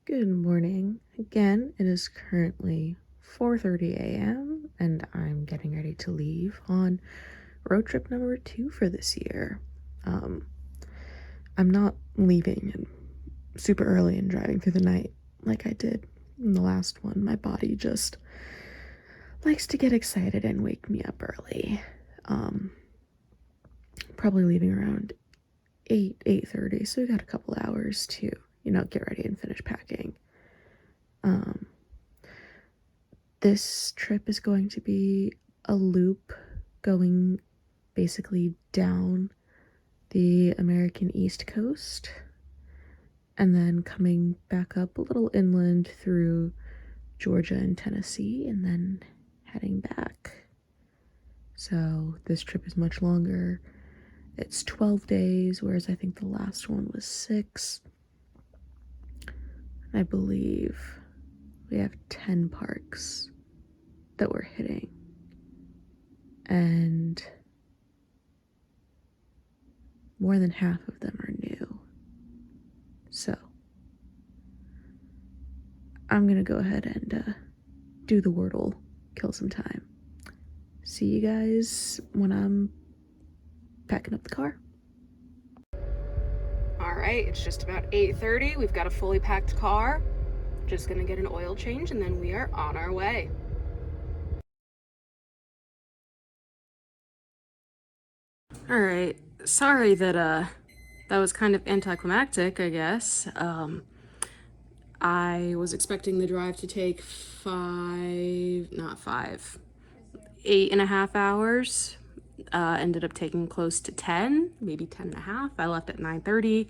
Good morning. Again, it is currently 4:30 a.m. and I'm getting ready to leave on road trip number 2 for this year. Um, I'm not leaving super early and driving through the night like I did in the last one. My body just likes to get excited and wake me up early. Probably leaving around 8:30, so we got a couple hours to, get ready and finish packing. This trip is going to be a loop going basically down the American East Coast and then coming back up a little inland through Georgia and Tennessee and then heading back. So this trip is much longer. It's 12 days, whereas I think the last one was 6. I believe we have 10 parks that we're hitting. And more than half of them are new. So I'm gonna go ahead and do the Wordle, kill some time. See you guys when I'm packing up the car. All right, it's just about 8:30. We've got a fully packed car. Just gonna get an oil change and then we are on our way. All right, sorry that was kind of anticlimactic, I guess. I was expecting the drive to take 8.5 hours. Ended up taking close to 10, maybe 10 and a half. I left at 9:30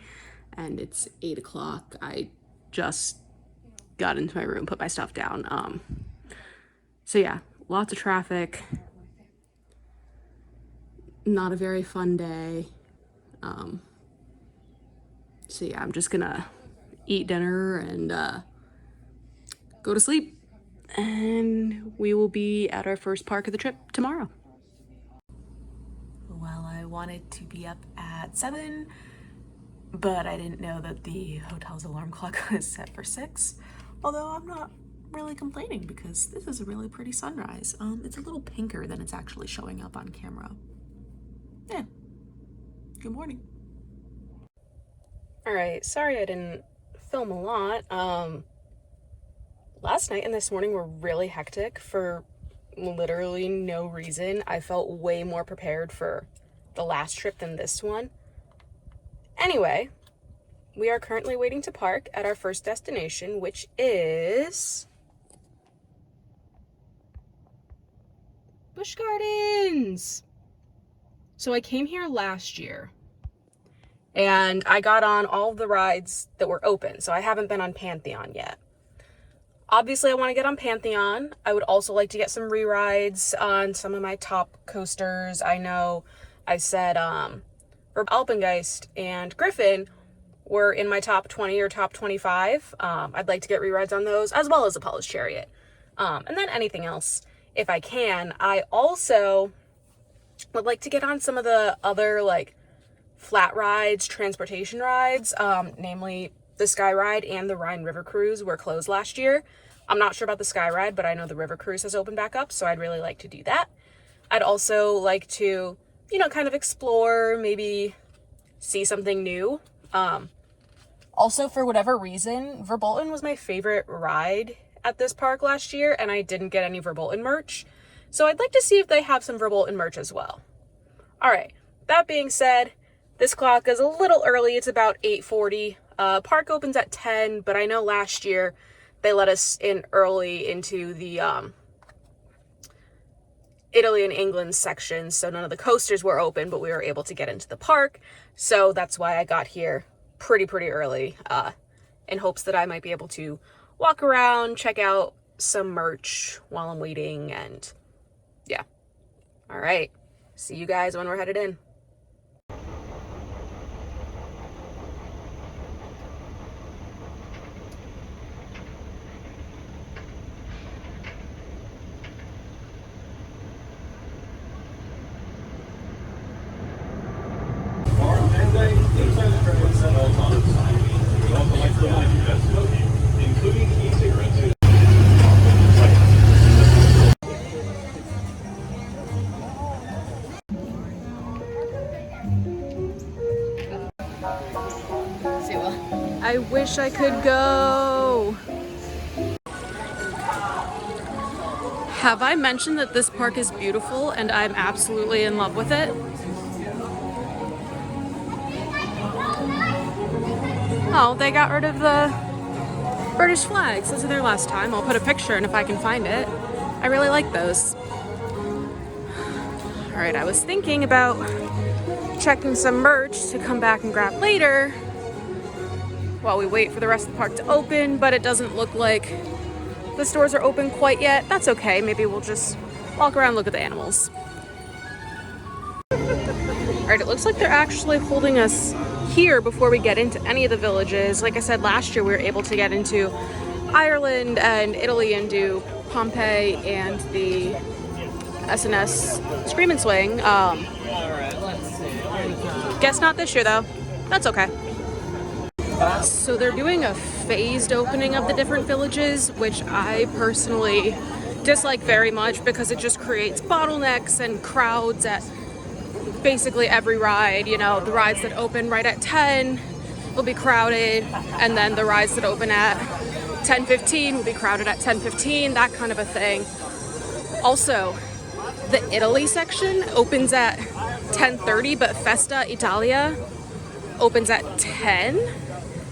and it's 8 o'clock. I just got into my room, put my stuff down. So yeah, lots of traffic. Not a very fun day. So yeah, I'm just gonna eat dinner and go to sleep. And we will be at our first park of the trip tomorrow. Well, I wanted to be up at 7, but I didn't know that the hotel's alarm clock was set for 6. Although I'm not really complaining because this is a really pretty sunrise. It's a little pinker than it's actually showing up on camera. Yeah. Good morning. All right, sorry I didn't film a lot. Last night and this morning were really hectic for literally no reason. I felt way more prepared for the last trip than this one. Anyway, we are currently waiting to park at our first destination, which is Busch Gardens. So I came here last year and I got on all of the rides that were open. So I haven't been on Pantheon yet. Obviously, I want to get on Pantheon. I would also like to get some re-rides on some of my top coasters. I know I said Alpengeist and Griffin were in my top 20 or top 25. I'd like to get re-rides on those, as well as Apollo's Chariot. And then anything else, if I can. I also would like to get on some of the other, like, flat rides, transportation rides, namely the Sky Ride and the Rhine River Cruise were closed last year. I'm not sure about the Sky Ride, but I know the River Cruise has opened back up, so I'd really like to do that. I'd also like to, kind of explore, maybe see something new. Also, for whatever reason, Verbolten was my favorite ride at this park last year, and I didn't get any Verbolten merch. So I'd like to see if they have some Verbolten merch as well. All right, that being said, this clock is a little early. It's about 8:40. Park opens at 10, but I know last year they let us in early into the Italy and England section, so none of the coasters were open, but we were able to get into the park. So that's why I got here pretty early, in hopes that I might be able to walk around, check out some merch while I'm waiting, and yeah. All right, see you guys when we're headed in. wish I could go. Have I mentioned that this park is beautiful and I'm absolutely in love with it? Oh, they got rid of the British flags. Those are their last time. I'll put a picture in if I can find it. I really like those. All right, I was thinking about checking some merch to come back and grab later while we wait for the rest of the park to open, but it doesn't look like the stores are open quite yet. That's okay. Maybe we'll just walk around and look at the animals. All right, it looks like they're actually holding us here before we get into any of the villages. Like I said, last year we were able to get into Ireland and Italy and do Pompeii and the S&S Scream and Swing. Guess not this year though. That's okay. So they're doing a phased opening of the different villages, which I personally dislike very much because it just creates bottlenecks and crowds at basically every ride. You know, the rides that open right at 10 will be crowded, and then the rides that open at 10:15 will be crowded at 10:15, that kind of a thing. Also, the Italy section opens at 10:30, but Festa Italia opens at 10,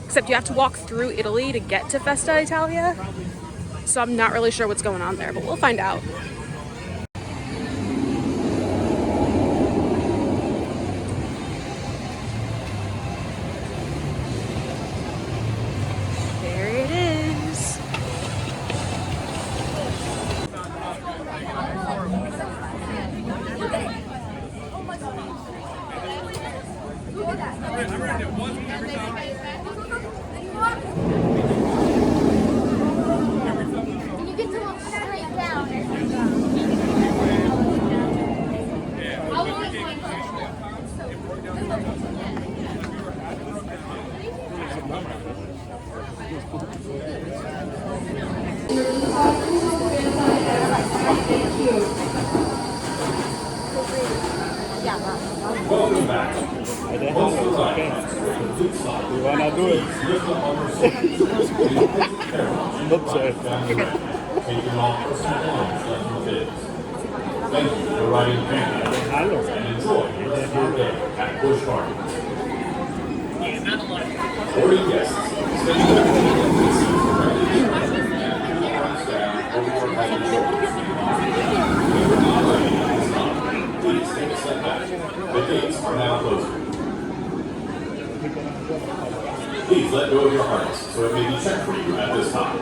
except you have to walk through Italy to get to Festa Italia. So I'm not really sure what's going on there, but we'll find out. There it is. You get to look straight down. Welcome back. Okay. You wanna do it? Not safe. Thank you for riding Hello. And enjoy your day at Busch Gardens. 40 guests. Spending their Please take a step back. The gates are now closing. Please let go of your harness so it may be checked for you at this time.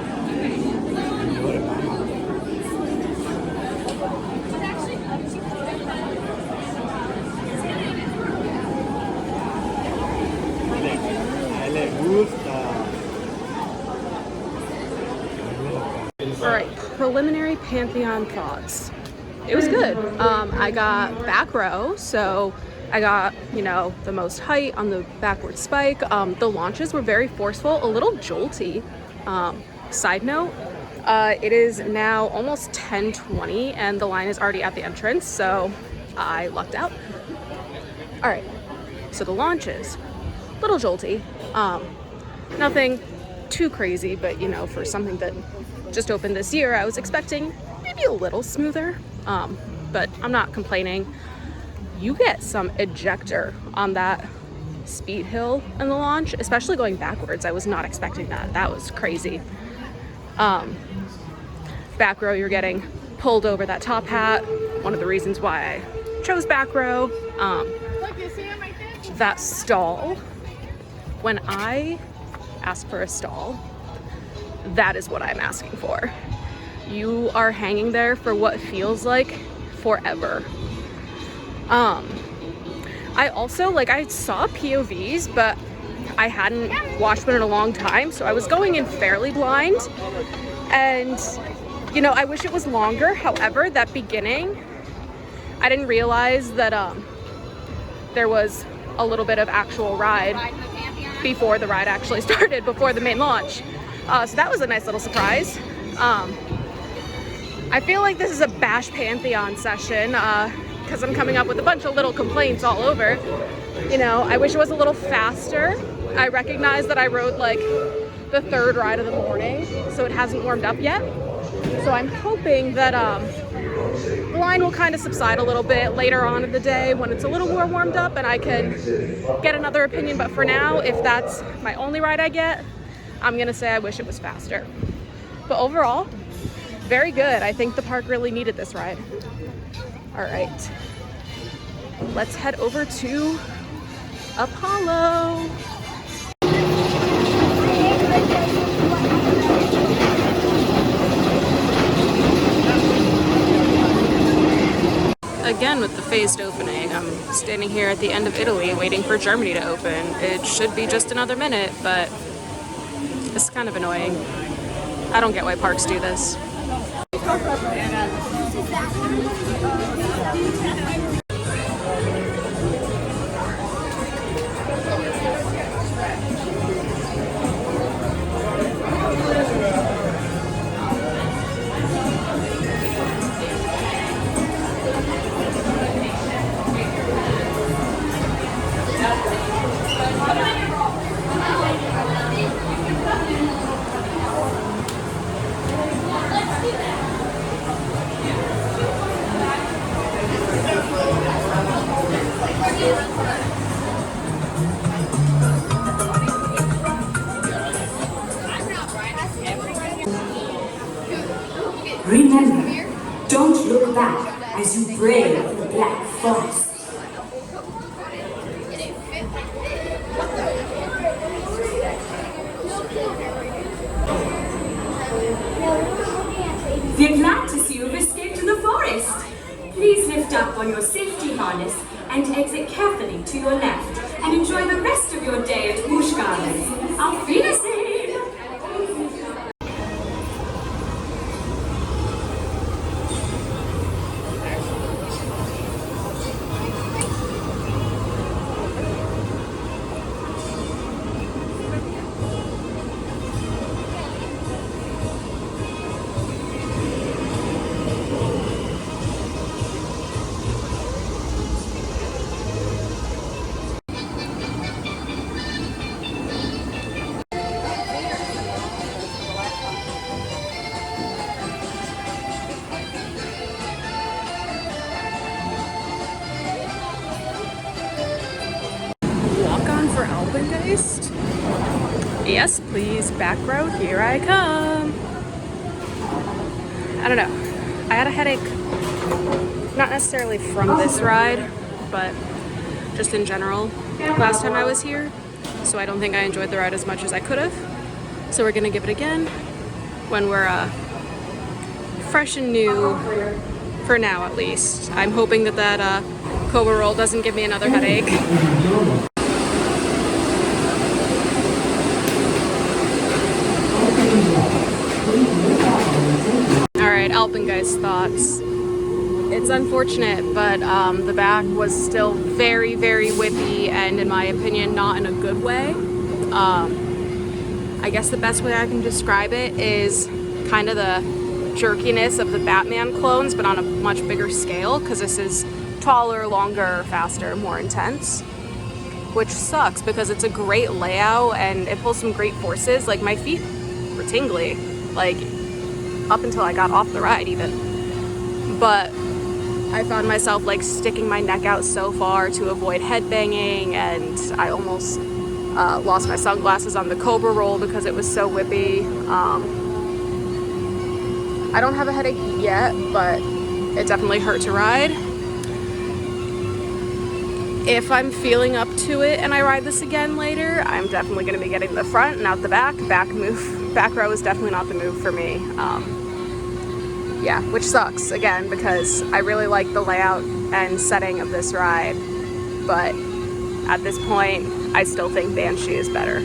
All right, preliminary Pantheon thoughts. It was good. I got back row, so I got, you know, the most height on the backward spike. The launches were very forceful, a little jolty. Side note, it is now almost 10:20 and the line is already at the entrance, so I lucked out. All right, so the launches, little jolty. Nothing too crazy, but you know, for something that just opened this year, I was expecting maybe a little smoother, but I'm not complaining. You get some ejector on that speed hill in the launch, especially going backwards. I was not expecting that. That was crazy. Back row, you're getting pulled over that top hat. One of the reasons why I chose back row. That stall, when I ask for a stall, that is what I'm asking for. You are hanging there for what feels like forever. I also, I saw POVs, but I hadn't watched one in a long time, so I was going in fairly blind. And, you know, I wish it was longer. However, that beginning, I didn't realize that there was a little bit of actual ride before the ride actually started, before the main launch. So that was a nice little surprise. I feel like this is a Bash Pantheon session because I'm coming up with a bunch of little complaints all over. You know, I wish it was a little faster. I recognize that I rode like the third ride of the morning, so it hasn't warmed up yet. So I'm hoping that the line will kind of subside a little bit later on in the day when it's a little more warmed up and I can get another opinion. But for now, if that's my only ride I get, I'm gonna say I wish it was faster. But overall, very good. I think the park really needed this ride. All right, let's head over to Apollo. Again with the phased opening, I'm standing here at the end of Italy waiting for Germany to open. It should be just another minute, but it's kind of annoying. I don't get why parks do this. Remember, don't look back as you brave the Black Forest. We're glad to see you've escaped to the forest. Please lift up on your safety harness and exit carefully to your left and enjoy the rest of your day at Busch Gardens. Auf Wiedersehen! Yes, please, back row, here I come. I don't know, I had a headache, not necessarily from this ride, but just in general last time I was here, so I don't think I enjoyed the ride as much as I could have. So we're gonna give it again when we're fresh and new, for now at least. I'm hoping that that Cobra roll doesn't give me another headache. Alright, Alpengeist thoughts. It's unfortunate, but the back was still very, very whippy and, in my opinion, not in a good way. I guess the best way I can describe it is kind of the jerkiness of the Batman clones, but on a much bigger scale, because this is taller, longer, faster, more intense. Which sucks, because it's a great layout and it pulls some great forces. Like, my feet were tingly, like, up until I got off the ride even. But I found myself like sticking my neck out so far to avoid headbanging, and I almost lost my sunglasses on the Cobra roll because it was so whippy. I don't have a headache yet, but it definitely hurt to ride. If I'm feeling up to it and I ride this again later, I'm definitely going to be getting the front, not the back. Back row is definitely not the move for me. Yeah, which sucks, again, because I really like the layout and setting of this ride, but at this point, I still think Banshee is better.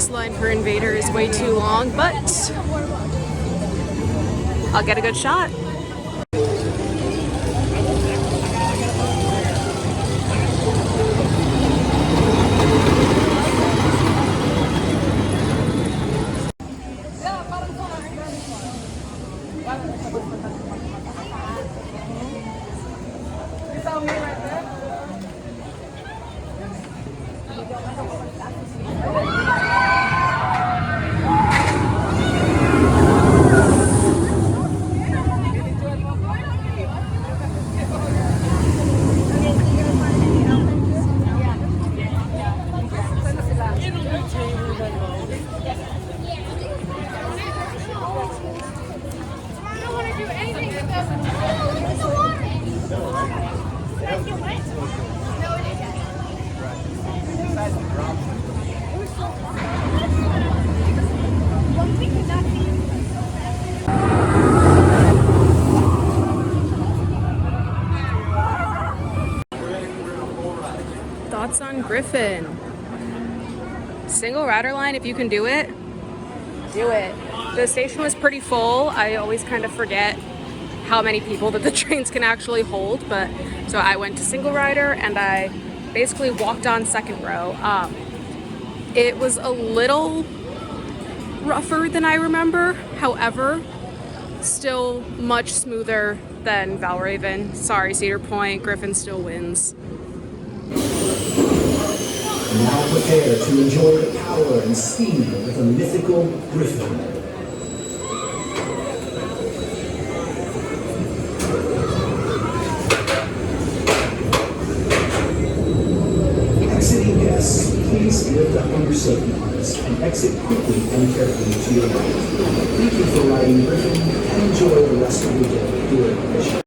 This line for Invader is way too long, but I'll get a good shot. Thoughts on Griffin? Single rider line, if you can do it, do it. The station was pretty full. I always kind of forget how many people that the trains can actually hold, but so I went to single rider and I basically walked on second row. It was a little rougher than I remember, however, still much smoother than Valraven. Sorry, Cedar Point, Griffin still wins. Now prepare to enjoy the power and speed of the mythical Griffin. Exiting guests, please lift up on your safety harness and exit quickly and carefully to your right. Thank you for riding Griffin and enjoy the rest of your day here at the show.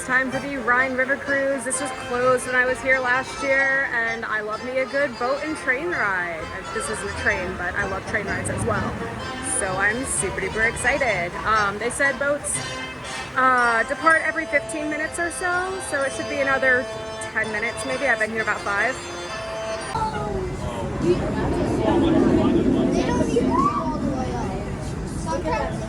Time for the Rhine River Cruise. This was closed when I was here last year, and I love me a good boat and train ride. This isn't a train, but I love train rides as well. So I'm super duper excited. They said boats depart every 15 minutes or so, so it should be another 10 minutes maybe. I've been here about 5. They don't even go all the way up. Sometimes,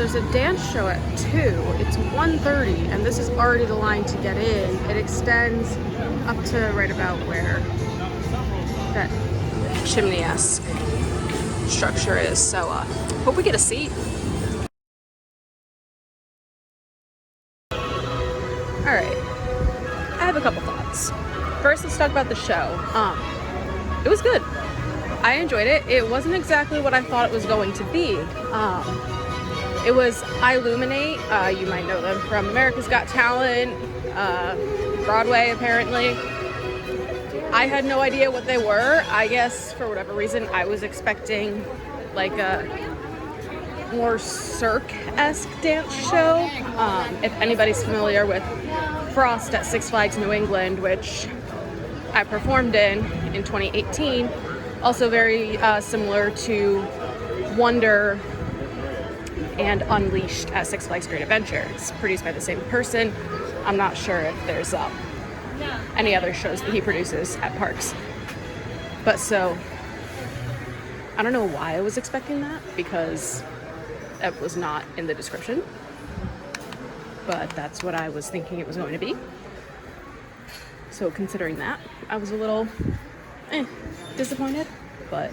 there's a dance show at 2. It's 1:30, and this is already the line to get in. It extends up to right about where that chimney-esque structure is. So hope we get a seat. All right, I have a couple thoughts. First, let's talk about the show. It was good. I enjoyed it. It wasn't exactly what I thought it was going to be. It was Illuminate. You might know them from America's Got Talent, Broadway, apparently. I had no idea what they were. I guess for whatever reason, I was expecting like a more cirque-esque dance show. If anybody's familiar with Frost at Six Flags New England, which I performed in 2018, also very similar to Wonder and Unleashed at Six Flags Great Adventure. It's produced by the same person. I'm not sure if there's any other shows that he produces at parks. But so, I don't know why I was expecting that, because that was not in the description. But that's what I was thinking it was going to be. So considering that, I was a little disappointed, but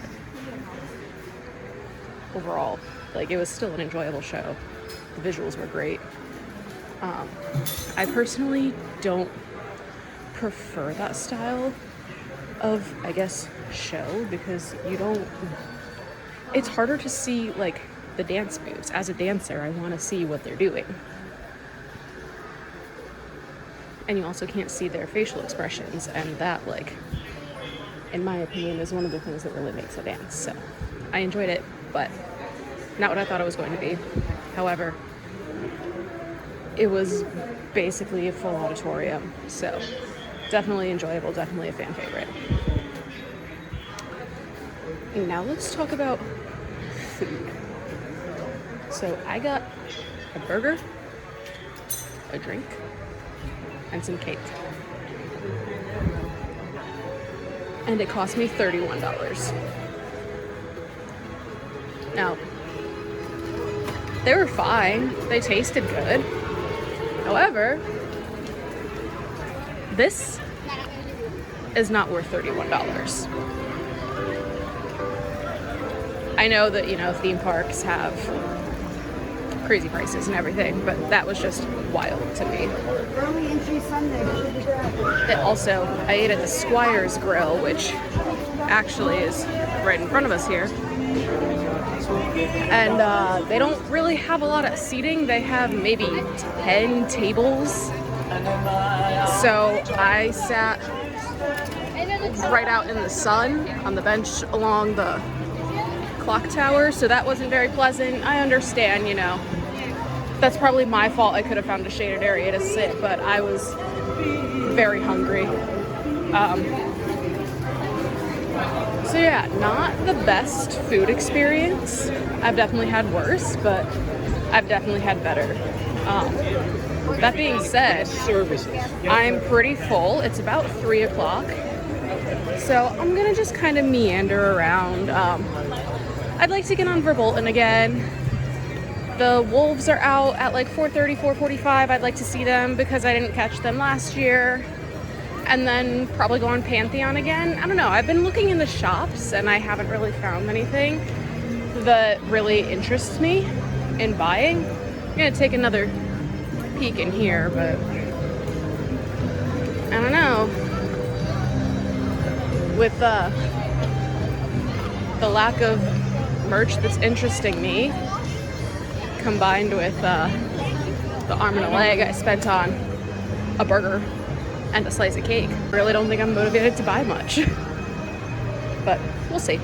overall, like, it was still an enjoyable show. The visuals were great. I personally don't prefer that style of, I guess, show, because it's harder to see like the dance moves. As a dancer, I want to see what they're doing. And you also can't see their facial expressions, and that, like, in my opinion, is one of the things that really makes a dance. So I enjoyed it, but not what I thought it was going to be. However, it was basically a full auditorium, so definitely enjoyable, definitely a fan favorite. Now let's talk about food. So I got a burger, a drink, and some cake. And it cost me $31. Now, they were fine. They tasted good. However, this is not worth $31. I know that, theme parks have crazy prices and everything, but that was just wild to me. Early entry Sunday. Also, I ate at the Squire's Grill, which actually is right in front of us here. And they don't really have a lot of seating. They have maybe 10 tables. So I sat right out in the sun on the bench along the clock tower, so that wasn't very pleasant. I understand, that's probably my fault. I could have found a shaded area to sit, but I was very hungry. So yeah, not the best food experience. I've definitely had worse, but I've definitely had better. That being said, I'm pretty full. It's about 3 o'clock. So I'm gonna just kind of meander around. I'd like to get on Verbolten again. The wolves are out at like 4:30, 4:45. I'd like to see them because I didn't catch them last year. And then probably go on Pantheon again. I don't know. I've been looking in the shops and I haven't really found anything that really interests me in buying. I'm gonna take another peek in here, but I don't know. With the lack of merch that's interesting me, combined with the arm and a leg I spent on a burger and a slice of cake, I really don't think I'm motivated to buy much. But we'll see.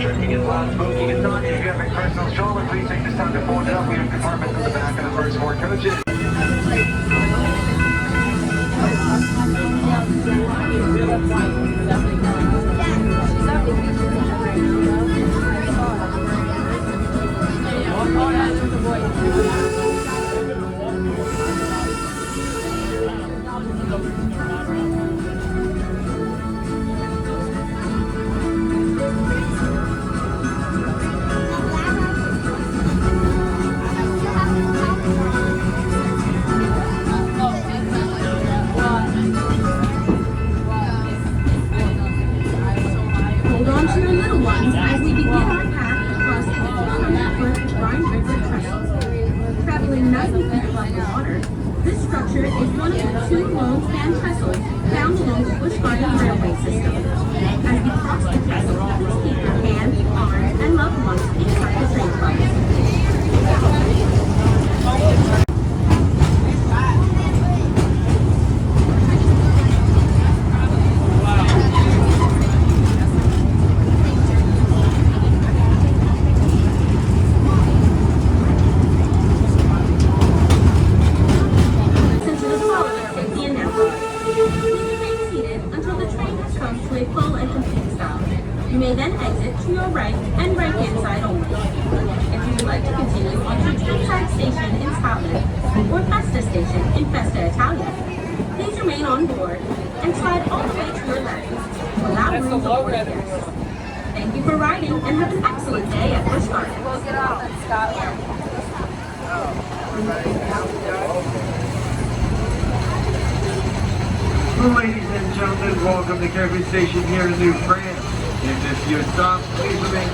Drinking is loud, smoking is not. If you have a personal stroller, please take this time to fold it up. We have compartments in the back of the first 4 coaches. Hold on to your little ones as we begin our path across the 200-foot brine-river trail. Traveling 90 feet above the water, this structure is one of the 2 lone span trestles found along the Busch Gardens railway system. As we cross the trestle, please keep your hands, arms, and loved ones inside the train tracks. You may then exit to your right and right-hand side only. If you would like to continue on to Tramside Station in Scotland or Festa Station in Festa Italia, please remain on board and slide all the way to your left to allow room for more guests. Thank you for riding and have an excellent day at Busch Gardens. We'll get out in Scotland. Ladies and gentlemen, welcome to Caribbean Station here in New France. If this is your stop, please remain.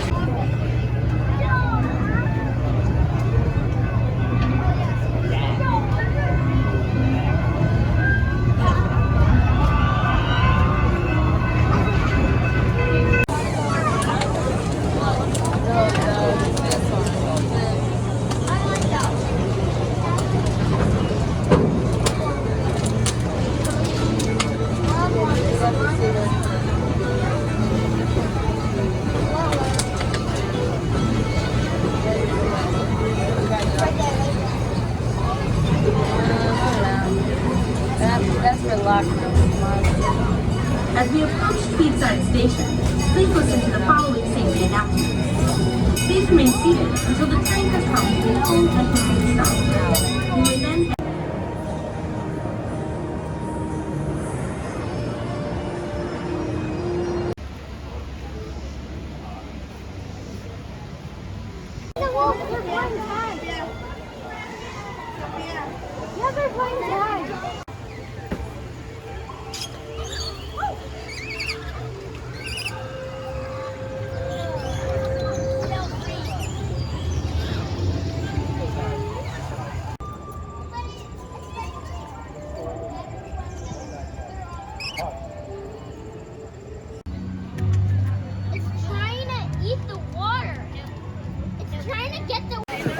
As we approach Speedside Station, please listen to the following safety announcements. Please remain seated until the train has come to a full and complete stop. You may then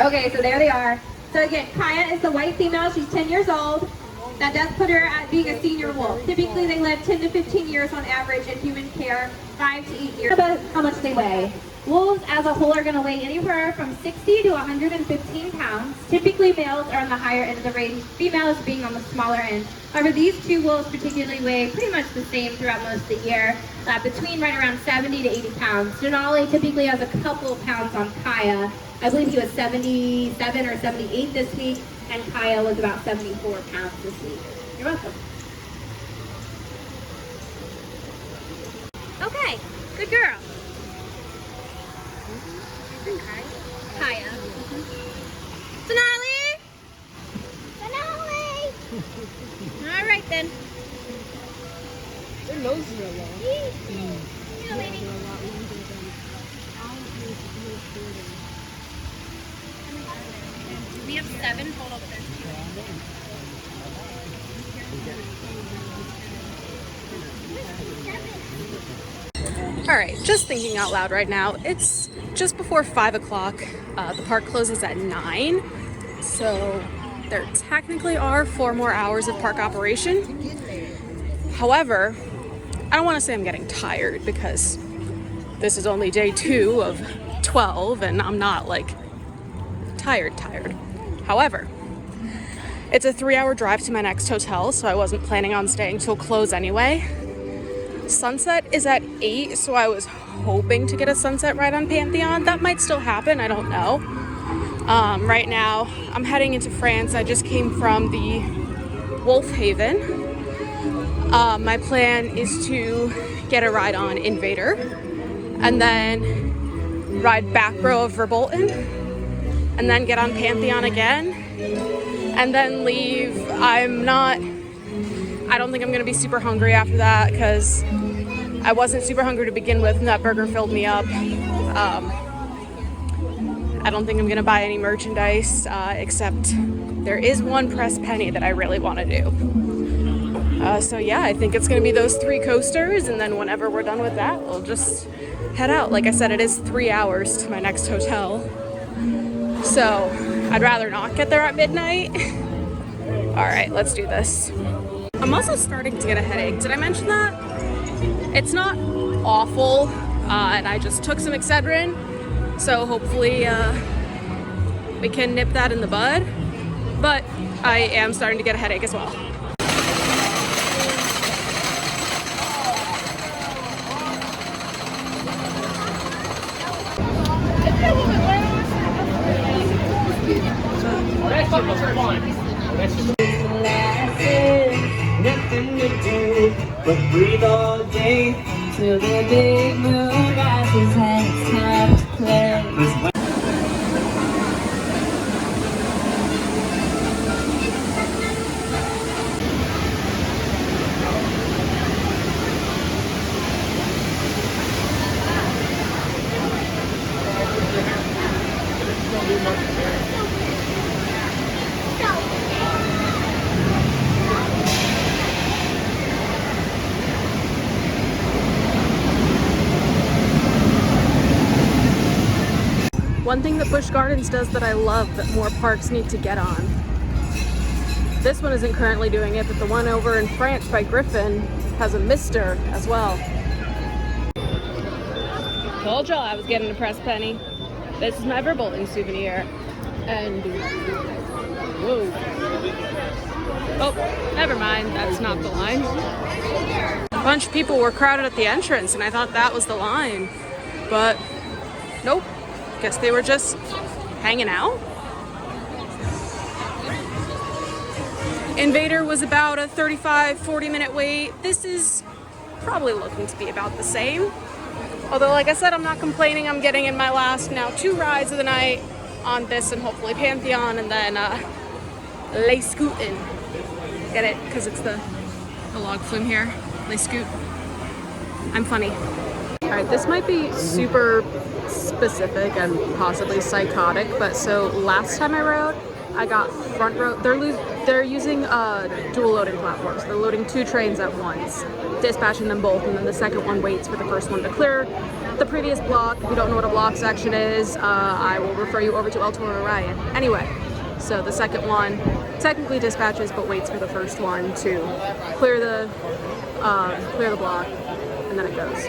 Okay, so there they are. So again, Kaya is the white female. She's 10 years old. That does put her at being a senior wolf. Typically, they live 10 to 15 years on average in human care, 5 to 8 years. About how much they weigh. Wolves as a whole are going to weigh anywhere from 60 to 115 pounds. Typically, males are on the higher end of the range, females being on the smaller end. However, these 2 wolves particularly weigh pretty much the same throughout most of the year, between right around 70 to 80 pounds. Denali typically has a couple of pounds on Kaya. I believe he was 77 or 78 this week, and Kaya was about 74 pounds this week. You're welcome. Okay, good girl. Kaya. Denali! Denali! All right then. Their noses are long. Yeah, lady. We have 7 total fish. All right, just thinking out loud right now. It's just before 5 o'clock. The park closes at 9, so there technically are 4 more hours of park operation. However, I don't want to say I'm getting tired because This is only day 2 of 12 and I'm not like tired. However, it's a 3-hour drive to my next hotel, so I wasn't planning on staying till close anyway. Sunset is at 8, so I was hoping to get a sunset ride on Pantheon. That might still happen, I don't know. Right now, I'm heading into France. I just came from the Wolf Haven. My plan is to get a ride on Invader and then ride back row of Verbolten and then get on Pantheon again and then leave. I don't think I'm gonna be super hungry after that because I wasn't super hungry to begin with and that burger filled me up. I don't think I'm gonna buy any merchandise except there is one pressed penny that I really want to do. So yeah, I think it's gonna be those 3 coasters, and then whenever we're done with that, we'll just head out. Like I said, it is 3 hours to my next hotel, so I'd rather not get there at midnight. All right, let's do this. I'm also starting to get a headache. Did I mention that? It's not awful, and I just took some Excedrin. So hopefully we can nip that in the bud, but I am starting to get a headache as well. Nothing to do but breathe all day till the big moon rises and it's time to play. One thing that Busch Gardens does that I love that more parks need to get on. This one isn't currently doing it, but the one over in France by Griffin has a mister as well. Told y'all I was getting a pressed penny. This is my Verbolten souvenir. And whoa. Oh, never mind, that's not the line. A bunch of people were crowded at the entrance and I thought that was the line, but nope. Guess they were just hanging out. Invader was about a 35-40 minute wait. This is probably looking to be about the same. Although, like I said, I'm not complaining. I'm getting in my last now 2 rides of the night on this and hopefully Pantheon, and then Les Scootin'. Get it? Because it's the log flume here. Les Scoot. I'm funny. All right, this might be super specific and possibly psychotic, but so last time I rode, I got front row. They're using dual loading platforms. They're loading 2 trains at once, dispatching them both, and then the second one waits for the first one to clear the previous block. If you don't know what a block section is, I will refer you over to El Toro Ryan. Anyway, so the second one technically dispatches but waits for the first one to clear the block, and then it goes.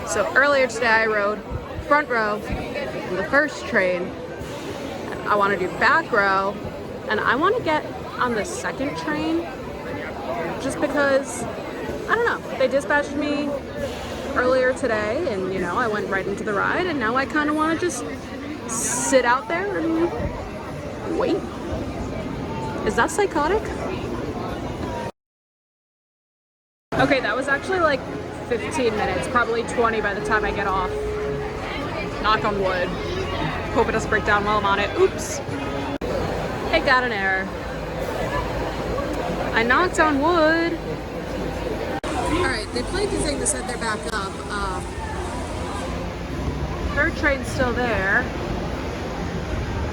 So earlier today I rode front row in the first train, and I want to do back row, and I want to get on the second train just because, I don't know, they dispatched me earlier today and, you know, I went right into the ride, and now I kind of want to just sit out there and wait. Is that psychotic? Okay, that was actually like 15 minutes, probably 20 by the time I get off. Knock on wood. Hope it doesn't break down while I'm on it. Oops. It got an error. I knocked on wood. Alright, they played the thing that said they're back up. Third train's still there.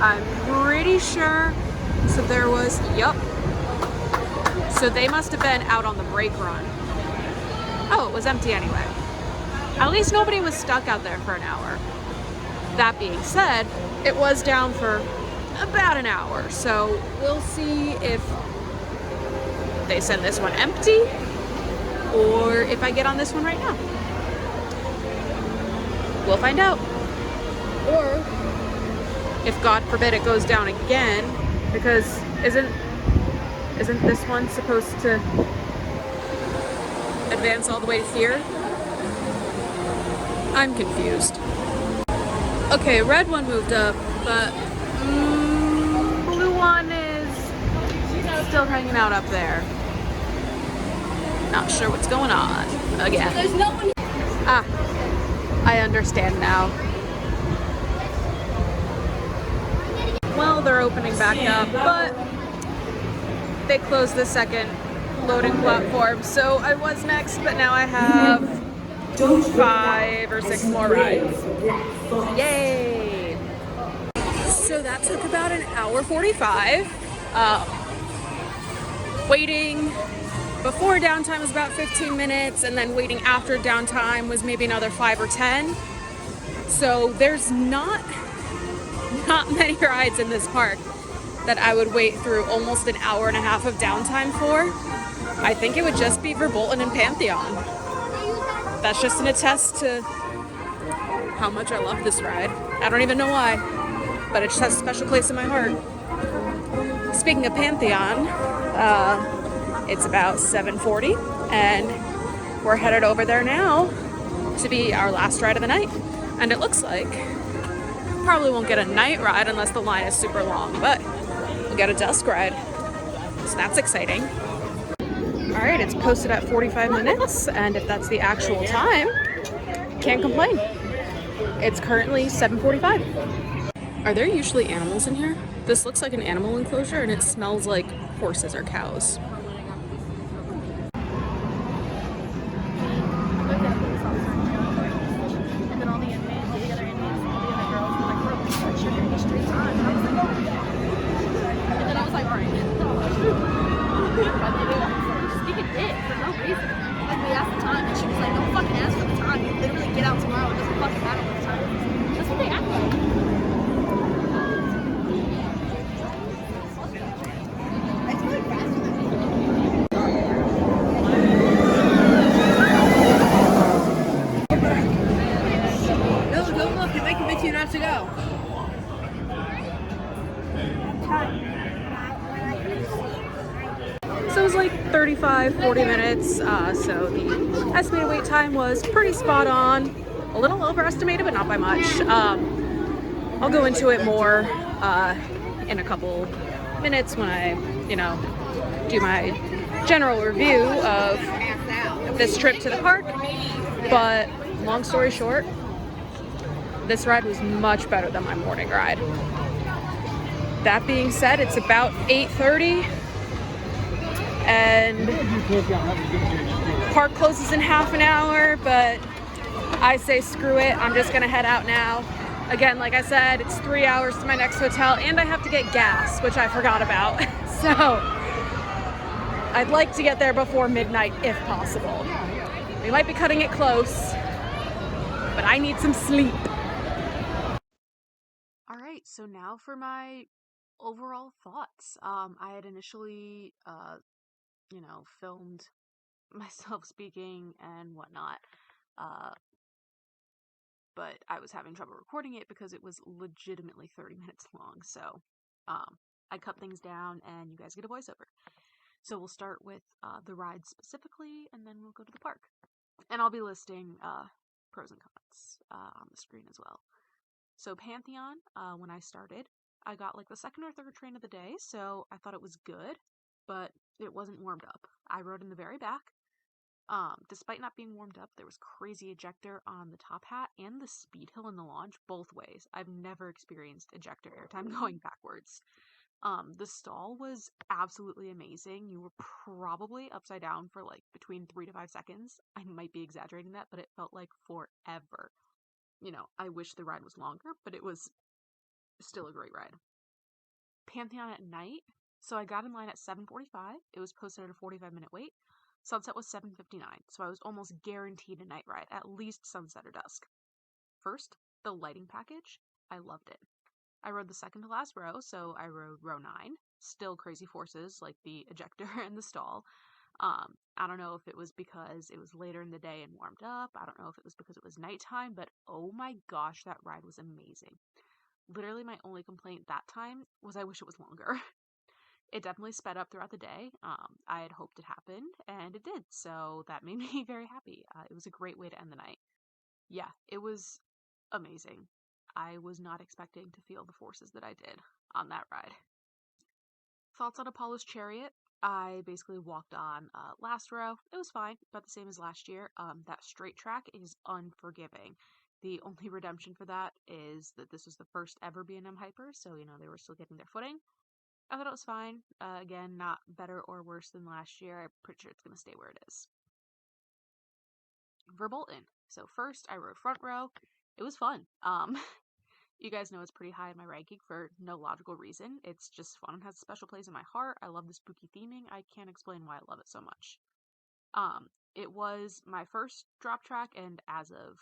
I'm pretty sure. So there was, yup. So they must have been out on the brake run. Oh, it was empty anyway. At least nobody was stuck out there for an hour. That being said, it was down for about an hour, so we'll see if they send this one empty or if I get on this one right now. We'll find out. Or if God forbid it goes down again, because isn't this one supposed to advance all the way to here? I'm confused. Okay, red one moved up, but blue one is still hanging out up there. Not sure what's going on again. There's no one. Ah, I understand now. Well, they're opening back up, but they closed the second loading platform. So I was next, but now I have 5 or 6 more rides. Yay! So that took about an hour 45. Waiting before downtime was about 15 minutes, and then waiting after downtime was maybe another 5 or 10. So there's not many rides in this park that I would wait through almost an hour and a half of downtime for. I think it would just be Verbolten and Pantheon. That's just an attest to how much I love this ride. I don't even know why, but it just has a special place in my heart. Speaking of Pantheon, it's about 7:40 and we're headed over there now to be our last ride of the night. And it looks like probably won't get a night ride unless the line is super long, but we'll get a dusk ride. So that's exciting. All right, it's posted at 45 minutes, and if that's the actual time, can't complain. It's currently 7:45. Are there usually animals in here? This looks like an animal enclosure, and it smells like horses or cows. So it was like 35-40 minutes, so the estimated wait time was pretty spot on. A little overestimated, but not by much. I'll go into it more in a couple minutes when I, do my general review of this trip to the park. But long story short, this ride was much better than my morning ride. That being said, it's about 8:30 and park closes in half an hour, but I say screw it. I'm just gonna head out now. Again, like I said, it's 3 hours to my next hotel and I have to get gas, which I forgot about. So I'd like to get there before midnight if possible. We might be cutting it close, but I need some sleep. All right, so now for my overall thoughts. I had initially, filmed myself speaking and whatnot, but I was having trouble recording it because it was legitimately 30 minutes long. So I cut things down and you guys get a voiceover. So we'll start with the ride specifically, and then we'll go to the park. And I'll be listing pros and cons on the screen as well. So Pantheon, when I started, I got like the second or third train of the day, so I thought it was good, but it wasn't warmed up. I rode in the very back. Despite not being warmed up, there was crazy ejector on the top hat and the speed hill in the launch, both ways. I've never experienced ejector airtime going backwards. The stall was absolutely amazing. You were probably upside down for like between 3 to 5 seconds. I might be exaggerating that, but it felt like forever. I wish the ride was longer, but it was still a great ride. Pantheon at night. So I got in line at 7:45. It was posted at a 45-minute wait. Sunset was 7:59, so I was almost guaranteed a night ride, at least sunset or dusk. First, the lighting package. I loved it. I rode the second to last row, so I rode row 9. Still crazy forces like the ejector and the stall. I don't know if it was because it was later in the day and warmed up. I don't know if it was because it was nighttime, but oh my gosh, that ride was amazing. Literally my only complaint that time was I wish it was longer. It definitely sped up throughout the day. I had hoped it happened, and it did, so that made me very happy. It was a great way to end the night. Yeah, it was amazing. I was not expecting to feel the forces that I did on that ride. Thoughts on Apollo's Chariot? I basically walked on last row. It was fine, about the same as last year. That straight track is unforgiving. The only redemption for that is that this was the first ever B&M Hyper, so, they were still getting their footing. I thought it was fine. Again, not better or worse than last year. I'm pretty sure it's going to stay where it is. Verbolten. So first, I rode front row. It was fun. You guys know it's pretty high in my ranking for no logical reason. It's just fun and has a special place in my heart. I love the spooky theming. I can't explain why I love it so much. It was my first drop track, and as of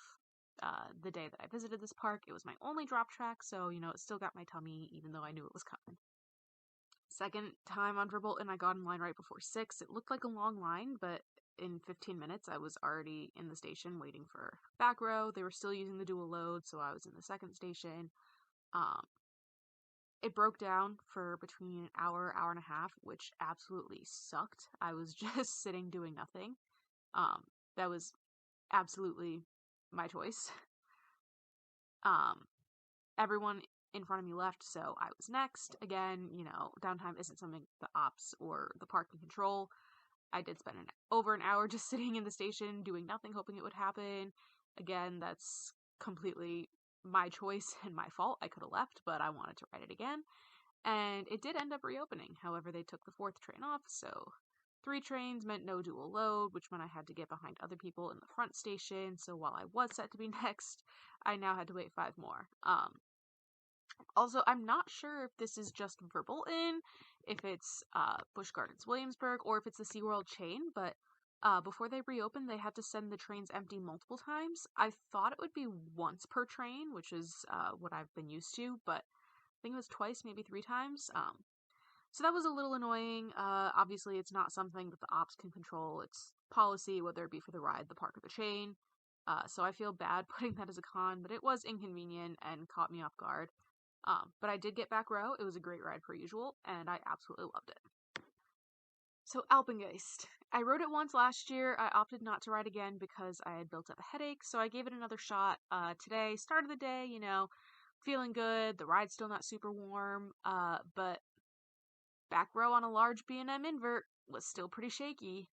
the day that I visited this park, it was my only drop track, so, it still got my tummy, even though I knew it was coming. Second time on Verbolten, I got in line right before 6. It looked like a long line, but in 15 minutes, I was already in the station waiting for back row. They were still using the dual load, so I was in the second station. It broke down for between an hour and a half, which absolutely sucked. I was just sitting doing nothing. That was absolutely my choice. Everyone in front of me left, so I was next. Again, downtime isn't something the ops or the park can control. I did spend over an hour just sitting in the station doing nothing, hoping it would happen. Again, that's completely my choice and my fault. I could have left, but I wanted to ride it again. And it did end up reopening. However, they took the 4th train off, so 3 trains meant no dual load, which meant I had to get behind other people in the front station. So while I was set to be next, I now had to wait 5 more. Also, I'm not sure if this is just Verbolten, if it's Busch Gardens Williamsburg, or if it's the SeaWorld chain, but before they reopened, they had to send the trains empty multiple times. I thought it would be once per train, which is what I've been used to, but I think it was twice, maybe 3 times. So that was a little annoying. Obviously, it's not something that the ops can control. It's policy, whether it be for the ride, the park, or the chain. So I feel bad putting that as a con, but it was inconvenient and caught me off guard. But I did get back row. It was a great ride per usual, and I absolutely loved it. So Alpengeist. I rode it once last year. I opted not to ride again because I had built up a headache, so I gave it another shot. Today, start of the day, feeling good. The ride's still not super warm, but back row on a large B&M invert was still pretty shaky.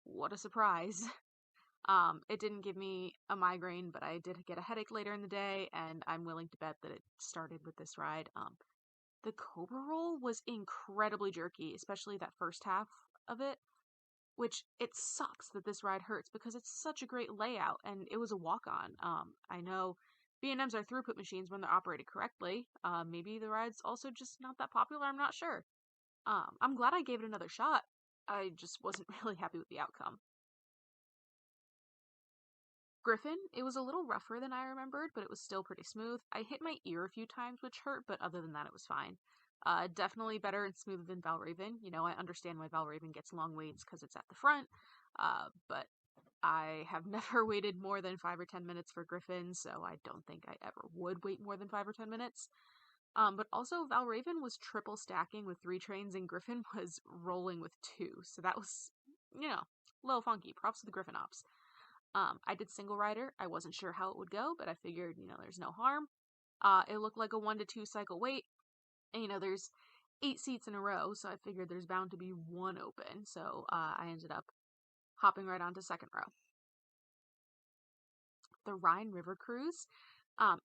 What a surprise. It didn't give me a migraine, but I did get a headache later in the day, and I'm willing to bet that it started with this ride. The Cobra Roll was incredibly jerky, especially that first half of it, which it sucks that this ride hurts because it's such a great layout, and it was a walk-on. I know B&Ms are throughput machines when they're operated correctly. Maybe the ride's also just not that popular, I'm not sure. I'm glad I gave it another shot. I just wasn't really happy with the outcome. Griffin, it was a little rougher than I remembered, but it was still pretty smooth. I hit my ear a few times, which hurt, but other than that, it was fine. Definitely better and smoother than Valraven. I understand why Valraven gets long waits because it's at the front, but I have never waited more than 5 or 10 minutes for Griffin, so I don't think I ever would wait more than 5 or 10 minutes. But also, Valraven was triple stacking with 3 trains, and Griffin was rolling with 2, so that was, a little funky. Props to the Griffin ops. I did single rider. I wasn't sure how it would go, but I figured, there's no harm. It looked like a 1 to 2 cycle wait. And, there's 8 seats in a row, so I figured there's bound to be 1 open. So, I ended up hopping right onto second row. The Rhine River Cruise.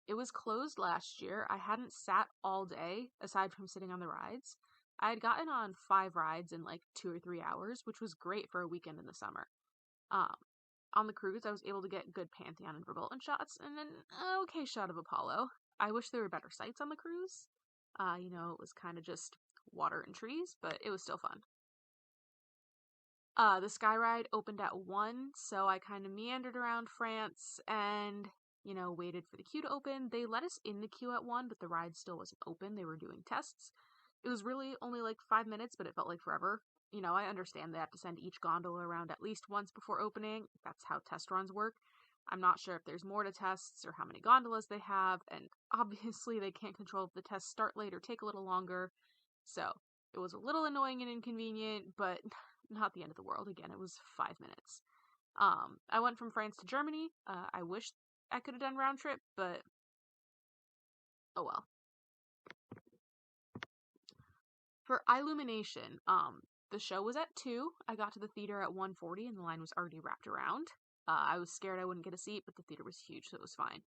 It was closed last year. I hadn't sat all day, aside from sitting on the rides. I had gotten on 5 rides in like 2 or 3 hours, which was great for a weekend in the summer. On the cruise, I was able to get good Pantheon and Verbolten shots, and an okay shot of Apollo. I wish there were better sights on the cruise. It was kind of just water and trees, but it was still fun. The Sky Ride opened at 1, so I kind of meandered around France and, waited for the queue to open. They let us in the queue at 1, but the ride still wasn't open. They were doing tests. It was really only like 5 minutes, but it felt like forever. You know, I understand they have to send each gondola around at least once before opening. That's how test runs work. I'm not sure if there's more to tests or how many gondolas they have, and obviously they can't control if the tests start late or take a little longer. So it was a little annoying and inconvenient, but not the end of the world. Again, it was 5 minutes. I went from France to Germany. I wish I could have done round trip, but oh well. For Illumination, the show was at 2. I got to the theater at 1:40 and the line was already wrapped around. I was scared I wouldn't get a seat, but the theater was huge, so it was fine.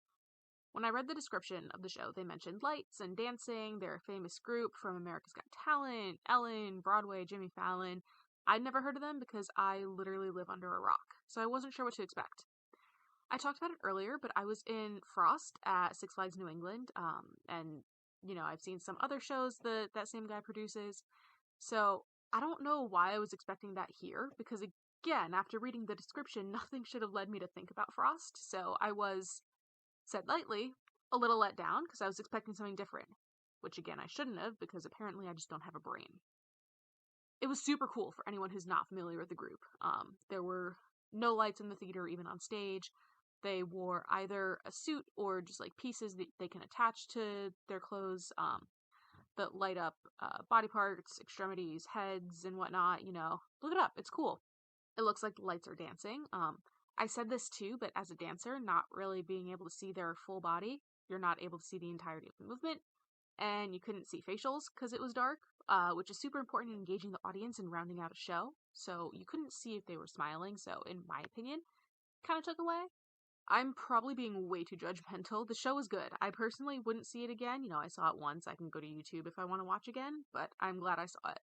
When I read the description of the show, they mentioned lights and dancing. They're a famous group from America's Got Talent, Ellen, Broadway, Jimmy Fallon. I'd never heard of them because I literally live under a rock, so I wasn't sure what to expect. I talked about it earlier, but I was in Frost at Six Flags New England, and, you know, I've seen some other shows that same guy produces, so I don't know why I was expecting that here, because again, after reading the description, nothing should have led me to think about Frost, so I was, said lightly, a little let down, because I was expecting something different, which again, I shouldn't have, because apparently I just don't have a brain. It was super cool for anyone who's not familiar with the group. There were no lights in the theater, even on stage. They wore either a suit or just like pieces that they can attach to their clothes that light up body parts, extremities, heads, and whatnot. You know, look it up. It's cool. It looks like the lights are dancing. I said this too, but as a dancer, not really being able to see their full body, you're not able to see the entirety of the movement, and you couldn't see facials because it was dark, which is super important in engaging the audience and rounding out a show. So you couldn't see if they were smiling, so in my opinion, kind of took away. I'm probably being way too judgmental. The show was good. I personally wouldn't see it again. You know, I saw it once. I can go to YouTube if I want to watch again, but I'm glad I saw it.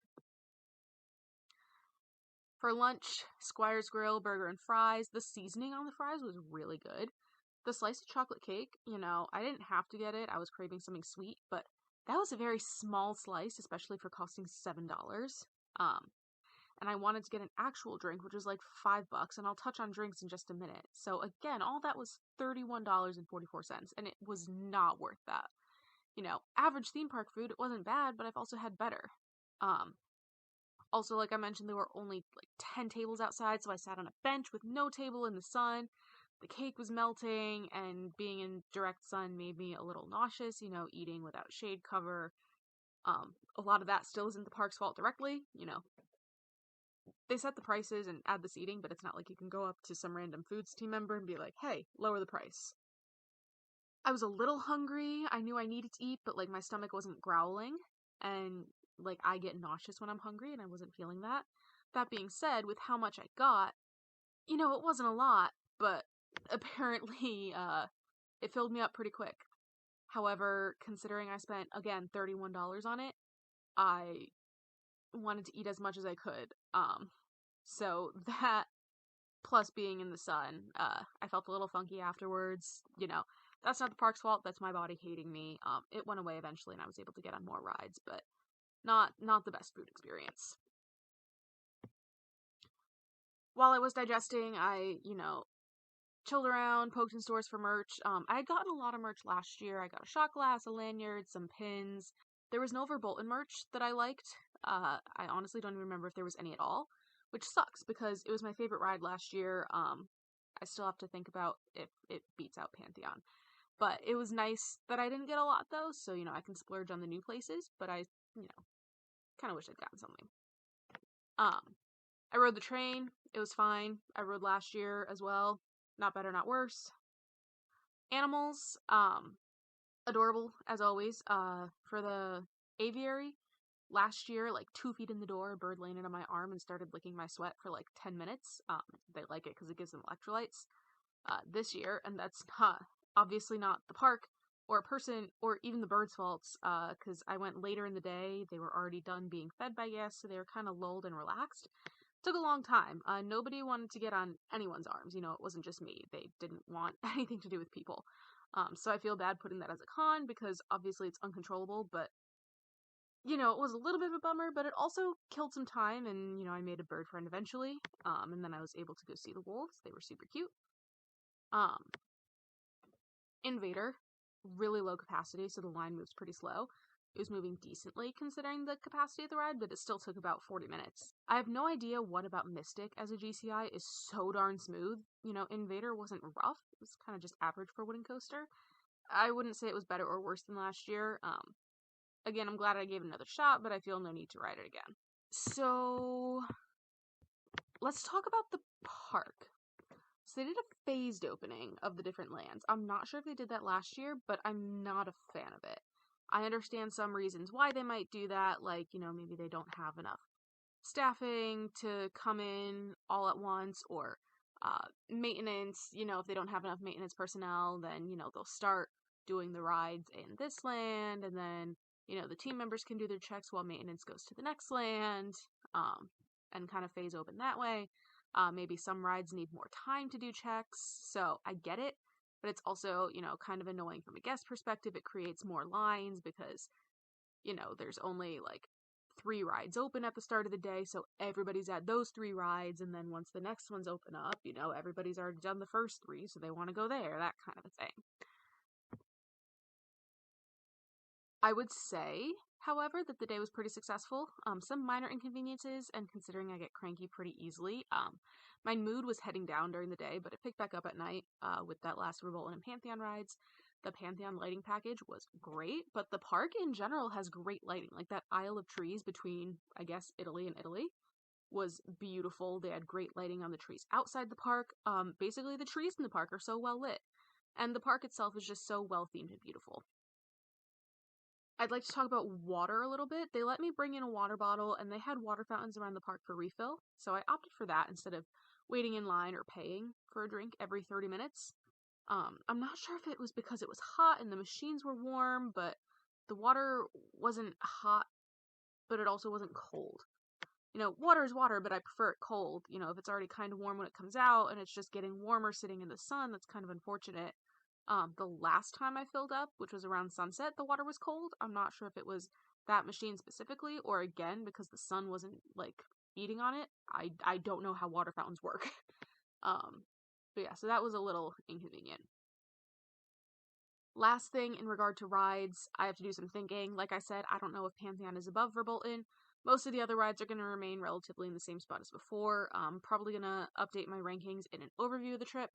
For lunch, Squire's Grill, burger and fries. The seasoning on the fries was really good. The slice of chocolate cake, you know, I didn't have to get it. I was craving something sweet, but that was a very small slice, especially for costing $7. And I wanted to get an actual drink, which was like $5, and I'll touch on drinks in just a minute. So again, all that was $31.44, and it was not worth that. You know, average theme park food, it wasn't bad, but I've also had better. Also, like I mentioned, there were only like 10 tables outside, so I sat on a bench with no table in the sun. The cake was melting, and being in direct sun made me a little nauseous, you know, eating without shade cover. A lot of that still isn't the park's fault directly, you know. They set the prices and add the seating, but it's not like you can go up to some random foods team member and be like, hey, lower the price. I was a little hungry. I knew I needed to eat, but like my stomach wasn't growling, and like I get nauseous when I'm hungry, and I wasn't feeling that. That being said, with how much I got, you know, it wasn't a lot, but apparently it filled me up pretty quick. However, considering I spent, again, $31 on it, I wanted to eat as much as I could. So that, plus being in the sun, I felt a little funky afterwards. You know, that's not the park's fault, that's my body hating me. It went away eventually and I was able to get on more rides, but not the best food experience. While I was digesting, I, you know, chilled around, poked in stores for merch. I had gotten a lot of merch last year. I got a shot glass, a lanyard, some pins. There was no Verbolten merch that I liked. I honestly don't even remember if there was any at all, which sucks because it was my favorite ride last year. I still have to think about if it beats out Pantheon. But it was nice that I didn't get a lot though, so, you know, I can splurge on the new places, but I, you know, kind of wish I'd gotten something. I rode the train. It was fine. I rode last year as well. Not better, not worse. Animals, adorable as always. For the aviary, last year, like 2 feet in the door, a bird landed on my arm and started licking my sweat for like 10 minutes. They like it because it gives them electrolytes. This year, and that's obviously not the park or a person or even the bird's faults, because I went later in the day. They were already done being fed by guests, so they were kind of lulled and relaxed. Took a long time. Nobody wanted to get on anyone's arms. You know, it wasn't just me. They didn't want anything to do with people. So I feel bad putting that as a con because obviously it's uncontrollable, but you know, it was a little bit of a bummer, but it also killed some time, and, you know, I made a bird friend eventually, and then I was able to go see the wolves. They were super cute. Invader, really low capacity, so the line moves pretty slow. It was moving decently considering the capacity of the ride, but it still took about 40 minutes. I have no idea what about Mystic as a GCI is so darn smooth. You know, Invader wasn't rough, it was kind of just average for a wooden coaster. I wouldn't say it was better or worse than last year. Again, I'm glad I gave it another shot, but I feel no need to ride it again. So, let's talk about the park. So they did a phased opening of the different lands. I'm not sure if they did that last year, but I'm not a fan of it. I understand some reasons why they might do that, like, you know, maybe they don't have enough staffing to come in all at once, or maintenance, you know, if they don't have enough maintenance personnel, then, you know, they'll start doing the rides in this land, and then, you know, the team members can do their checks while maintenance goes to the next land, and kind of phase open that way. Maybe some rides need more time to do checks, so I get it, but it's also, you know, kind of annoying from a guest perspective. It creates more lines because, you know, there's only like 3 rides open at the start of the day, so everybody's at those 3 rides, and then once the next ones open up, you know, everybody's already done the first 3, so they want to go there, that kind of a thing. I would say, however, that the day was pretty successful. Some minor inconveniences, and considering I get cranky pretty easily, my mood was heading down during the day, but it picked back up at night with that last Revolting and Pantheon rides. The Pantheon lighting package was great, but the park in general has great lighting. Like that aisle of trees between, I guess, Italy and Italy was beautiful. They had great lighting on the trees outside the park. Basically, the trees in the park are so well lit, and the park itself is just so well themed and beautiful. I'd like to talk about water a little bit. They let me bring in a water bottle, and they had water fountains around the park for refill, so I opted for that instead of waiting in line or paying for a drink every 30 minutes. I'm not sure if it was because it was hot and the machines were warm, but the water wasn't hot, but it also wasn't cold. You know, water is water, but I prefer it cold. You know, if it's already kind of warm when it comes out and it's just getting warmer sitting in the sun, that's kind of unfortunate. The last time I filled up, which was around sunset, the water was cold. I'm not sure if it was that machine specifically, or again, because the sun wasn't, like, beating on it. I don't know how water fountains work. But yeah, so that was a little inconvenient. Last thing in regard to rides, I have to do some thinking. Like I said, I don't know if Pantheon is above Verbolten. Most of the other rides are going to remain relatively in the same spot as before. I'm probably going to update my rankings in an overview of the trip.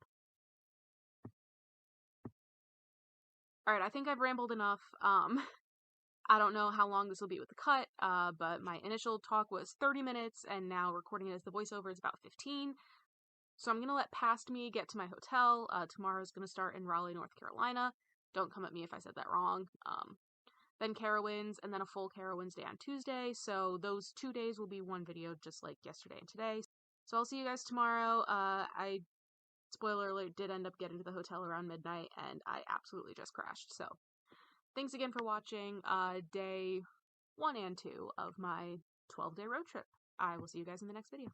Alright, I think I've rambled enough. I don't know how long this will be with the cut, but my initial talk was 30 minutes, and now recording it as the voiceover is about 15. So I'm going to let past me get to my hotel. Tomorrow's going to start in Raleigh, North Carolina. Don't come at me if I said that wrong. Then Carowinds, and then a full Carowinds day on Tuesday. So those 2 days will be one video, just like yesterday and today. So I'll see you guys tomorrow. Spoiler alert, did end up getting to the hotel around midnight, and I absolutely just crashed. So thanks again for watching day 1 and 2 of my 12-day road trip. I will see you guys in the next video.